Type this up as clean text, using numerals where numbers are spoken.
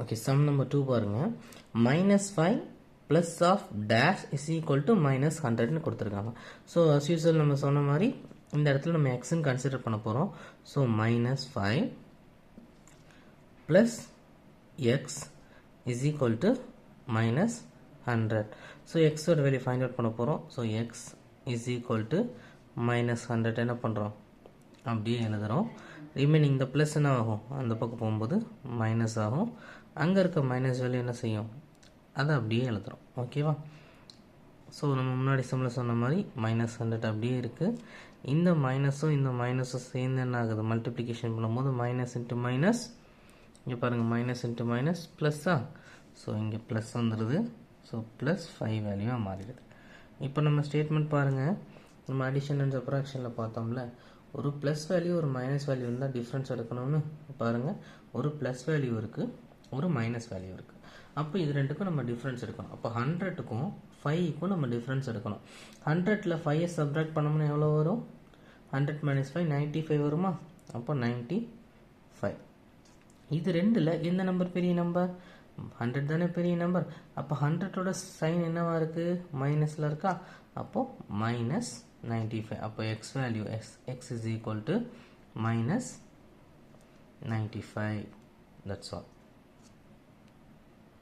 Okay, sum number 2 பாருங்க. -5 plus of dash is equal to -100 கொடுத்துருக்காங்க. So as usual நம்ம சொன்ன மாதிரி இந்த இடத்துல நம்ம xன்னு கன்சிடர் பண்ண போகிறோம். So -5 plus x is equal to -100. So xோட வேல்யூ ஃபைண்ட் அவுட் பண்ண போகிறோம். So x is equal to -100 என்ன பண்ணுறோம், அப்படியே எழுதுகிறோம். ரிமைனிங் இந்த ப்ளஸ் என்ன ஆகும், அந்த பக்கம் போகும்போது மைனஸ் ஆகும். அங்கே இருக்க மைனஸ் வேல்யூ என்ன செய்யும், அதை அப்படியே எழுதுகிறோம். ஓகேவா? ஸோ நம்ம முன்னாடி சம்மில் சொன்ன மாதிரி -100 அப்படியே இருக்குது. இந்த மைனஸும் இந்த மைனஸும் சேர்ந்து என்ன ஆகுது, மல்டிப்ளிகேஷன் பண்ணும்போது மைனஸ் இன்ட்டு மைனஸ், இங்கே பாருங்கள் மைனஸ் இன்ட்டு மைனஸ் ப்ளஸ்ஸா. ஸோ இங்கே ப்ளஸ் வந்துடுது. ஸோ +5 வேல்யூவாக மாறிடுது. இப்போ நம்ம ஸ்டேட்மெண்ட் பாருங்கள். நம்ம அடிஷன் அண்ட் சப்ராக்ஷனில் பார்த்தோம்ல, ஒரு ப்ளஸ் வேல்யூ ஒரு மைனஸ் வேல்யூ இருந்தால் டிஃப்ரென்ஸ் எடுக்கணும்னு பாருங்கள். ஒரு ப்ளஸ் வேல்யூ இருக்குது, ஒரு மைனஸ் வேல்யூ இருக்குது. அப்போ இது ரெண்டுக்கும் நம்ம டிஃப்ரென்ஸ் எடுக்கணும். அப்போ 100க்கும் 5க்கும் நம்ம டிஃப்ரென்ஸ் எடுக்கணும். 100ல் 5 சப்ராக்ட் பண்ணோம்னா எவ்வளோ வரும், 100 - 5 95 வருமா? அப்போ 95. இது ரெண்டில் எந்த நம்பர் பெரிய நம்பர், 100 தானே பெரிய நம்பர். அப்போ 100ஓட சைன் என்னவா இருக்குது, மைனஸில் இருக்கா. அப்போது -95. அப்போ x value x is equal to -95. That's all.